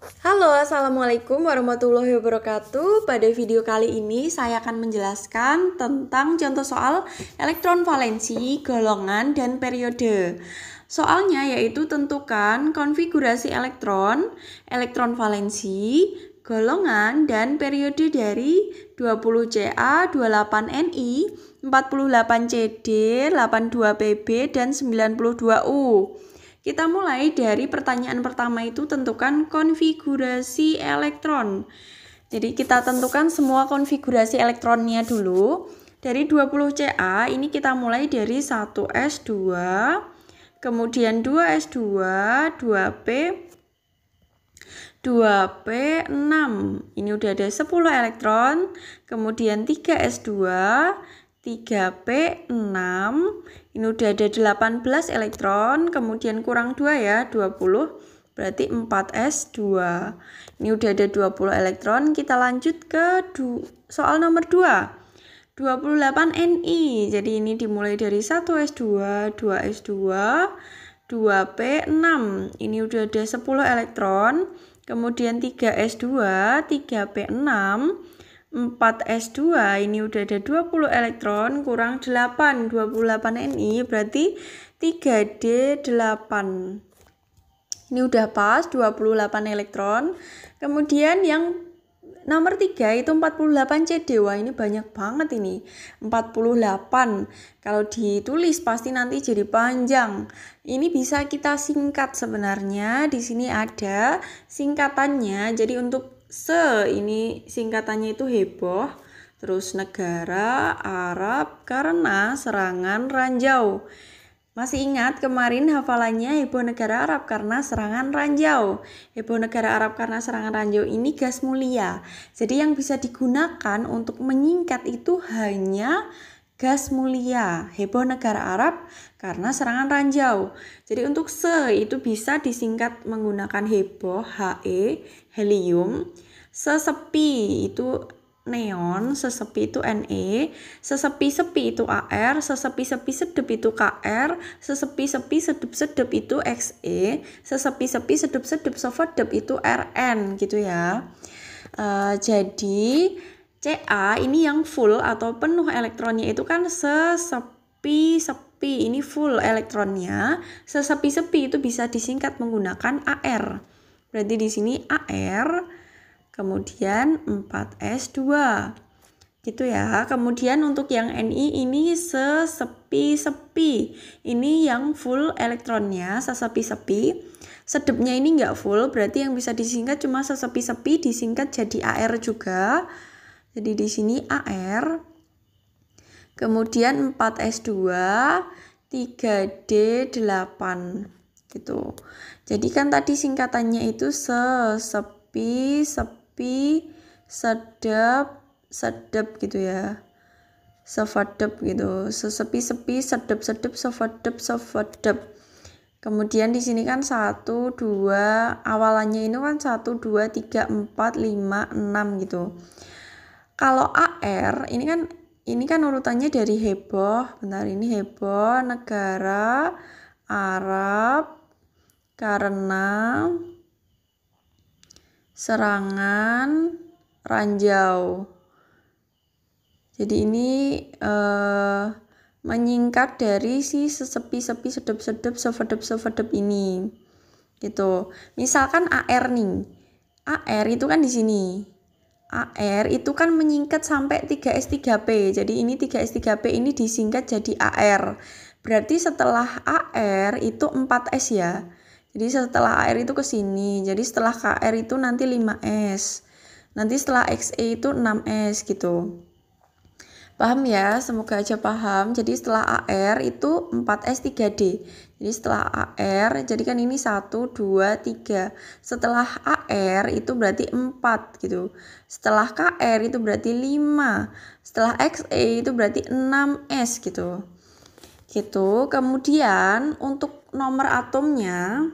Halo, Assalamualaikum warahmatullahi wabarakatuh. Pada video kali ini saya akan menjelaskan tentang contoh soal elektron valensi, golongan, dan periode. Soalnya yaitu tentukan konfigurasi elektron, elektron valensi, golongan, dan periode dari 20Ca, 28Ni, 48Cd, 82Pb, dan 92U. Kita mulai dari pertanyaan pertama itu tentukan konfigurasi elektron. Jadi kita tentukan semua konfigurasi elektronnya dulu. Dari 20Ca ini kita mulai dari 1s2, kemudian 2s2, 2p, 2p6. Ini udah ada 10 elektron, kemudian 3s2, 3p6. Ini udah ada 18 elektron, kemudian kurang 2 ya, 20. Berarti 4s2. Ini udah ada 20 elektron. Kita lanjut ke soal nomor 2. 28Ni. Jadi ini dimulai dari 1s2, 2s2, 2p6. Ini udah ada 10 elektron. Kemudian 3s2, 3p6, 4s2, ini udah ada 20 elektron, kurang 8, 28Ni, berarti 3d8. Ini udah pas, 28 elektron. Kemudian yang nomor 3 itu 48Cd. Wah, ini banyak banget ini. 48. Kalau ditulis pasti nanti jadi panjang. Ini bisa kita singkat sebenarnya. Di sini ada singkatannya. Jadi untuk ini singkatannya itu heboh. Terus negara Arab karena serangan ranjau. Masih ingat kemarin hafalannya heboh negara Arab karena serangan ranjau. Heboh negara Arab karena serangan ranjau ini gas mulia. Jadi yang bisa digunakan untuk menyingkat itu hanya gas mulia. Heboh negara Arab karena serangan ranjau. Jadi untuk itu bisa disingkat menggunakan heboh, He, helium. Sesepi itu neon, sesepi itu Ne, sesepi-sepi itu Ar, sesepi-sepi sedep itu Kr, sesepi-sepi sedep-sedep itu Xe, sesepi-sepi sedep-sedep sevedep itu Rn gitu ya. Jadi Ca ini yang full atau penuh elektronnya itu kan sesepi-sepi, ini full elektronnya. Sesepi-sepi itu bisa disingkat menggunakan Ar. Berarti di sini Ar kemudian 4s2 gitu ya. Kemudian untuk yang Ni ini sesepi-sepi, ini yang full elektronnya, sesepi-sepi. Sedepnya ini enggak full, berarti yang bisa disingkat cuma sesepi-sepi, disingkat jadi Ar juga. Jadi di sini Ar, kemudian 4s2, 3d8 gitu. Jadi kan tadi singkatannya itu sesepi, sedep gitu ya, sevedep gitu, sesepi-sepi, sedep-sedep, sevedep. Kemudian di sini kan 1, 2, awalannya ini kan 1, 2, 3, 4, 5, 6 gitu. Kalau Ar ini kan urutannya dari heboh. Bentar, ini heboh negara Arab karena serangan ranjau. Jadi ini menyingkat dari si sesepi-sepi, sedep-sedep, sevedep-sevedep ini. Gitu. Misalkan Ar nih. Ar itu kan di sini. Ar itu kan menyingkat sampai 3s3p. Jadi ini 3s3p ini disingkat jadi Ar. Berarti setelah Ar itu 4s ya. Jadi setelah Ar itu ke sini. Jadi setelah Kr itu nanti 5s. Nanti setelah Xe itu 6s gitu. Paham ya? Semoga aja paham. Jadi setelah Ar itu 4s 3d. Jadi setelah Ar, jadi kan ini 1, 2, 3. Setelah Ar itu berarti 4 gitu. Setelah Kr itu berarti 5. Setelah Xe itu berarti 6s gitu. Gitu. Kemudian untuk nomor atomnya,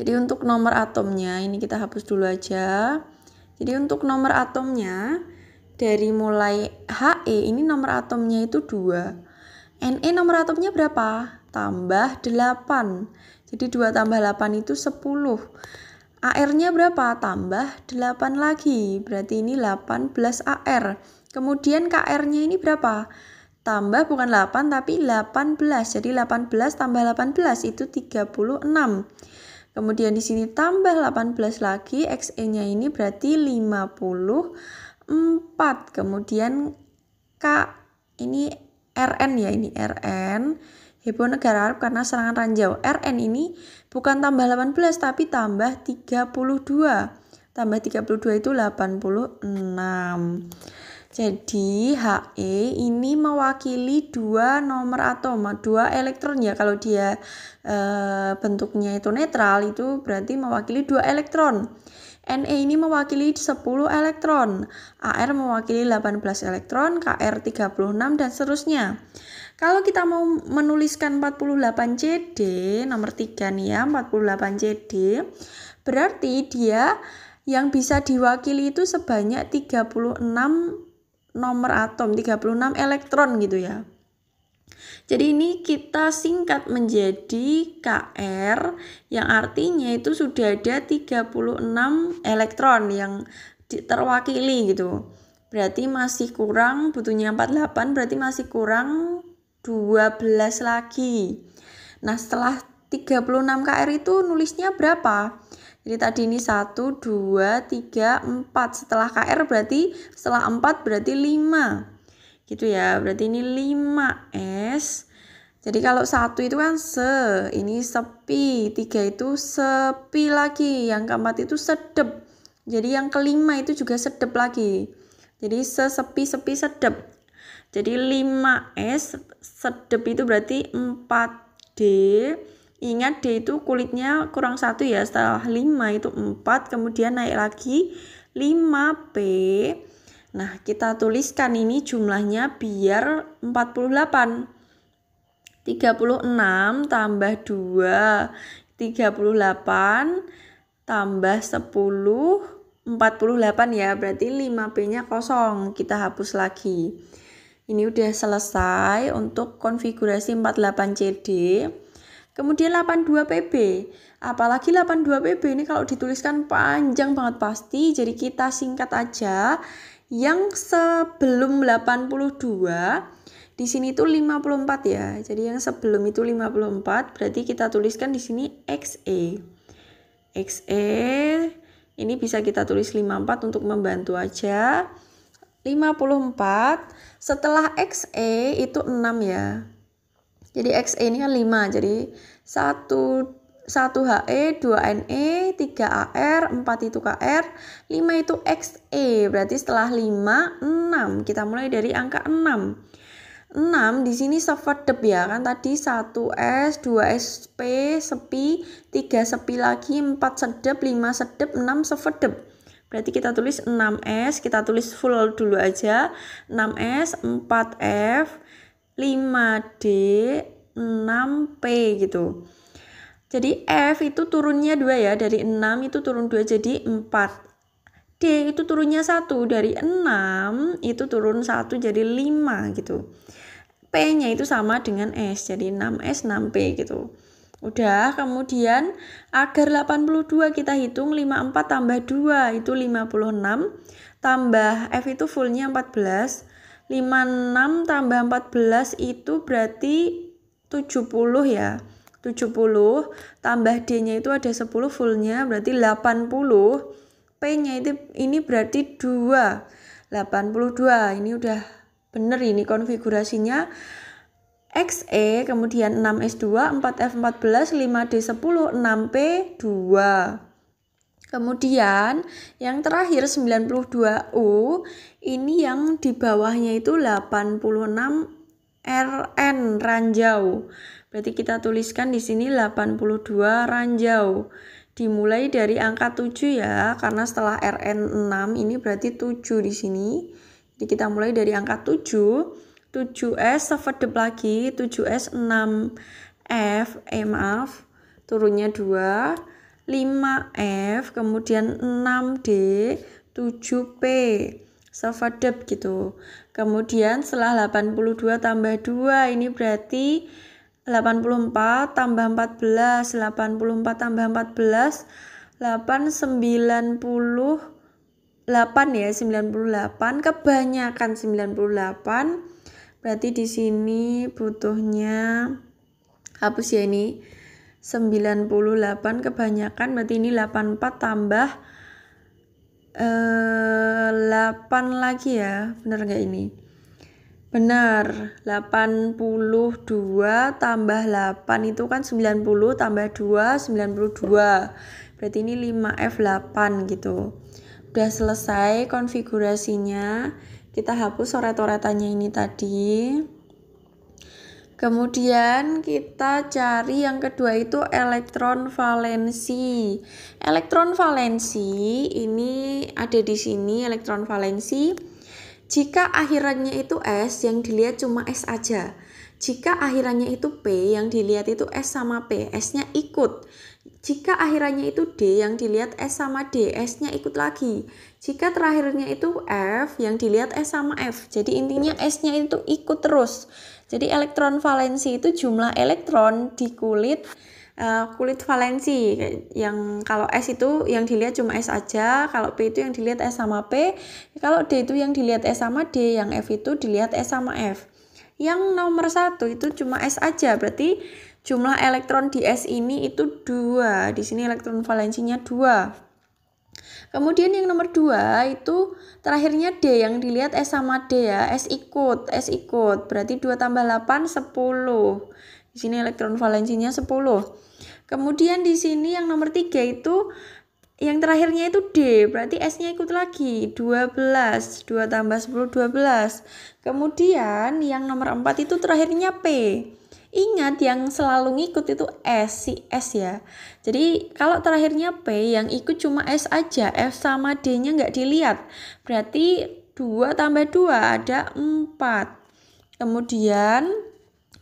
jadi untuk nomor atomnya ini kita hapus dulu aja. Jadi untuk nomor atomnya dari mulai He ini nomor atomnya itu 2. Ne nomor atomnya berapa? Tambah 8. Jadi 2 tambah 8 itu 10. AR-nya berapa? Tambah 8 lagi, berarti ini 18 AR. Kemudian KR-nya ini berapa? Tambah bukan 8 tapi 18, jadi 18 tambah 18 itu 36. Kemudian di sini tambah 18 lagi, XE-nya ini berarti 54. Kemudian K ini RN ya, ini RN. Heboh negara Arab karena serangan ranjau. RN ini bukan tambah 18 tapi tambah 32. Tambah 32 itu 86. Jadi He ini mewakili dua nomor atom, dua elektron ya. Kalau dia bentuknya itu netral itu berarti mewakili 2 elektron. Ne ini mewakili 10 elektron. Ar mewakili 18 elektron, Kr 36 dan seterusnya. Kalau kita mau menuliskan 48 CD, nomor 3 nih ya, 48 CD, berarti dia yang bisa diwakili itu sebanyak 36 nomor atom, 36 elektron gitu ya. Jadi ini kita singkat menjadi Kr yang artinya itu sudah ada 36 elektron yang terwakili gitu. Berarti masih kurang, butuhnya 48, berarti masih kurang 12 lagi. Nah, setelah 36 Kr itu nulisnya berapa? Jadi tadi ini 1, 2, 3, 4. Setelah Kr berarti, setelah 4 berarti 5. Gitu ya, berarti ini 5S. Jadi kalau 1 itu kan ini sepi, 3 itu sepi lagi, yang keempat itu sedep. Jadi yang kelima itu juga sedep lagi. Jadi sepi, sepi, sedep. Jadi 5S sedep itu berarti 4D. Ingat D itu kulitnya kurang 1 ya. Setelah 5 itu 4, kemudian naik lagi 5P. Nah, kita tuliskan ini jumlahnya biar 48. 36 tambah 2, 38 tambah 10, 48 ya. Berarti 5P-nya kosong. Kita hapus lagi. Ini udah selesai untuk konfigurasi 48CD. Kemudian 82PB. Apalagi 82PB ini kalau dituliskan panjang banget pasti. Jadi kita singkat aja. Yang sebelum 82 di sini itu 54 ya. Jadi yang sebelum itu 54, berarti kita tuliskan di sini XE. XE ini bisa kita tulis 54 untuk membantu aja. 54 setelah XE itu 6 ya. Jadi XE ini kan 5. Jadi 1 He, 2 Ne, 3 Ar, 4 itu Kr, 5 itu Xe. Berarti setelah 5, 6. Kita mulai dari angka 6. 6 di sini sevedep ya. Kan tadi 1S, 2SP, sepi, 3 sepi lagi, 4 sedep, 5 sedep, 6 sevedep. Berarti kita tulis 6S, kita tulis full dulu aja. 6S, 4F, 5D, 6P gitu. Jadi F itu turunnya 2 ya, dari 6 itu turun 2 jadi 4. D itu turunnya 1, dari 6 itu turun 1 jadi 5 gitu. P-nya itu sama dengan S, jadi 6S, 6P gitu. Udah, kemudian agar 82 kita hitung 54 tambah 2 itu 56, tambah F itu fullnya 14, 56 tambah 14 itu berarti 70 ya. 70 tambah D-nya itu ada 10 fullnya berarti 80. P-nya itu ini berarti 2. 82. Ini udah bener ini konfigurasinya. XE kemudian 6S2, 4F14, 5D10, 6P2. Kemudian yang terakhir 92U ini yang di bawahnya itu 86 RN ranjau. Berarti kita tuliskan di sini 82 ranjau. Dimulai dari angka 7 ya, karena setelah RN 6 ini berarti 7 di sini. Jadi kita mulai dari angka 7. 7S sevedep lagi, 7S 6F, turunnya 2, 5F, kemudian 6D, 7P, sevedep gitu. Kemudian setelah 82 tambah 2, ini berarti 84 tambah 14, 84 tambah 14, 8, 98 ya, 98, kebanyakan 98. Berarti di sini butuhnya hapus ya ini. 98 kebanyakan, berarti ini 84 tambah 8 lagi ya. Bener nggak ini? Benar, 82 tambah 8 itu kan 90 tambah 2, 92. Berarti ini 5F8 gitu. Udah selesai konfigurasinya. Kita hapus coret-coretannya ini tadi. Kemudian kita cari yang kedua itu elektron valensi. Elektron valensi ini ada di sini elektron valensi. Jika akhirannya itu S, yang dilihat cuma S aja. Jika akhirannya itu P, yang dilihat itu S sama P, S-nya ikut. Jika akhirannya itu D, yang dilihat S sama D, S-nya ikut lagi. Jika terakhirnya itu F, yang dilihat S sama F. Jadi intinya S-nya itu ikut terus. Jadi elektron valensi itu jumlah elektron di kulit valensi. Yang kalau S itu yang dilihat cuma S aja, kalau P itu yang dilihat S sama P, kalau D itu yang dilihat S sama D, yang F itu dilihat S sama F. Yang nomor 1 itu cuma S aja, berarti jumlah elektron di S ini itu 2. Di sini elektron valensinya 2. Kemudian yang nomor 2 itu terakhirnya D, yang dilihat S sama D ya, S ikut. Berarti 2 tambah 8 10. Di sini elektron valensinya 10. Kemudian di sini yang nomor 3 itu yang terakhirnya itu D, berarti S-nya ikut lagi, 12. 2 tambah 10 12. Kemudian yang nomor 4 itu terakhirnya P. Ingat yang selalu ngikut itu S, si S ya. Jadi kalau terakhirnya P yang ikut cuma S aja, F sama D-nya nggak dilihat. Berarti 2 tambah 2 ada 4. Kemudian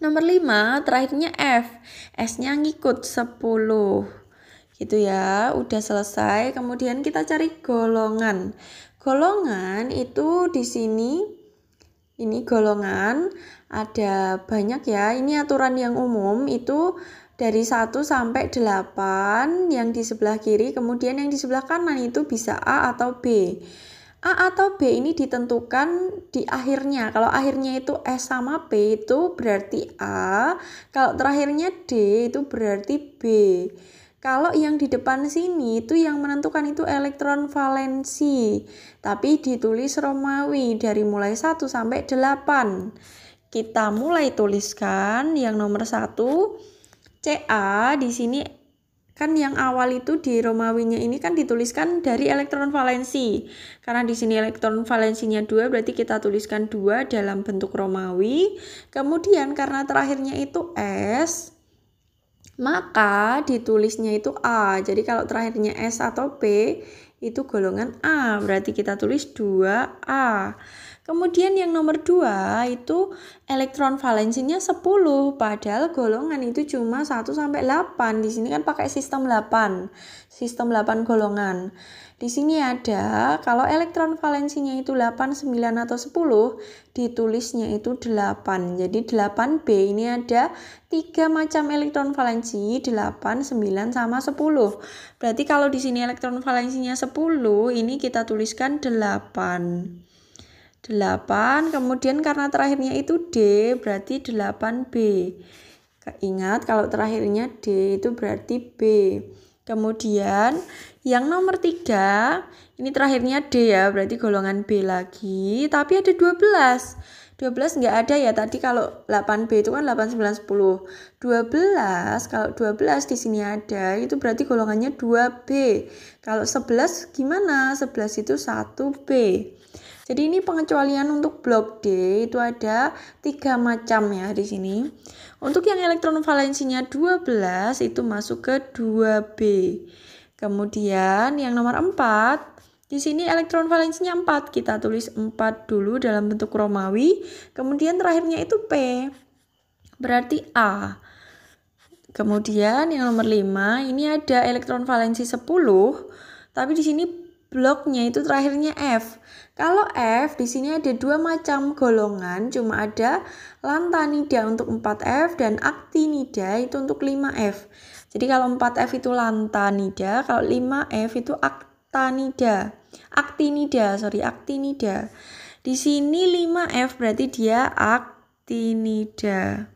nomor 5 terakhirnya F, S-nya ngikut 10. Gitu ya, udah selesai. Kemudian kita cari golongan. Golongan itu di sini, ini golongan ada banyak ya. Ini aturan yang umum itu dari 1 sampai 8 yang di sebelah kiri, kemudian yang di sebelah kanan itu bisa A atau B. A atau B ini ditentukan di akhirnya. Kalau akhirnya itu S sama P itu berarti A. Kalau terakhirnya D itu berarti B. Kalau yang di depan sini itu yang menentukan itu elektron valensi. Tapi ditulis Romawi dari mulai 1 sampai 8. Kita mulai tuliskan yang nomor 1. Ca di sini kan yang awal itu di Romawinya ini kan dituliskan dari elektron valensi. Karena di sini elektron valensinya 2, berarti kita tuliskan 2 dalam bentuk Romawi. Kemudian karena terakhirnya itu S, maka ditulisnya itu A. Jadi kalau terakhirnya S atau P itu golongan A, berarti kita tulis 2A. Kemudian yang nomor 2 itu elektron valensinya 10, padahal golongan itu cuma 1 sampai 8. Di sini kan pakai sistem 8. Sistem 8 golongan. Di sini ada kalau elektron valensinya itu 8, 9 atau 10, ditulisnya itu 8. Jadi 8B ini ada 3 macam elektron valensi, 8, 9 sama 10. Berarti kalau di sini elektron valensinya 10, ini kita tuliskan 8. 8, kemudian karena terakhirnya itu D, berarti 8B. Ingat kalau terakhirnya D itu berarti B. Kemudian yang nomor 3, ini terakhirnya D ya, berarti golongan B lagi. Tapi ada 12. 12 nggak ada ya, tadi kalau 8B itu kan 8, 9, 10. 12, kalau 12 di sini ada, itu berarti golongannya 2B. Kalau 11 gimana? 11 itu 1B. Jadi ini pengecualian untuk blok D itu ada 3 macam ya di sini. Untuk yang elektron valensinya 12 itu masuk ke 2B. Kemudian yang nomor 4, di sini elektron valensinya 4. Kita tulis 4 dulu dalam bentuk Romawi. Kemudian terakhirnya itu P. Berarti A. Kemudian yang nomor 5, ini ada elektron valensi 10. Tapi di sini bloknya itu terakhirnya F. Kalau F di sini ada 2 macam golongan, cuma ada lantanida untuk 4F dan aktinida itu untuk 5F. Jadi kalau 4F itu lantanida, kalau 5F itu actinida. Di sini 5F berarti dia actinida.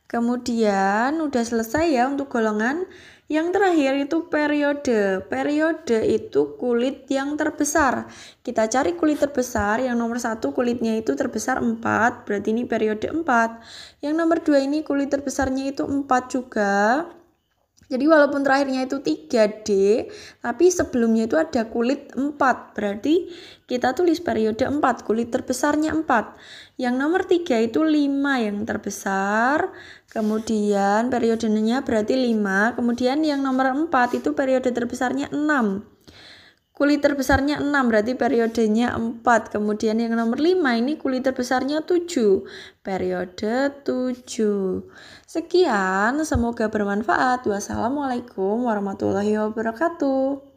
Kemudian udah selesai ya untuk golongan. Yang terakhir itu periode. Periode itu kulit yang terbesar. Kita cari kulit terbesar. Yang nomor 1 kulitnya itu terbesar 4. Berarti ini periode 4. Yang nomor 2 ini kulit terbesarnya itu 4 juga. Jadi walaupun terakhirnya itu 3D, tapi sebelumnya itu ada kulit 4. Berarti kita tulis periode 4, kulit terbesarnya 4. Yang nomor 3 itu 5 yang terbesar. Kemudian periodenya berarti 5. Kemudian yang nomor 4 itu periode terbesarnya 6. Kulit terbesarnya 6 berarti periodenya 4. Kemudian yang nomor 5 ini kulit terbesarnya 7. Periode 7. Sekian, semoga bermanfaat. Wassalamualaikum warahmatullahi wabarakatuh.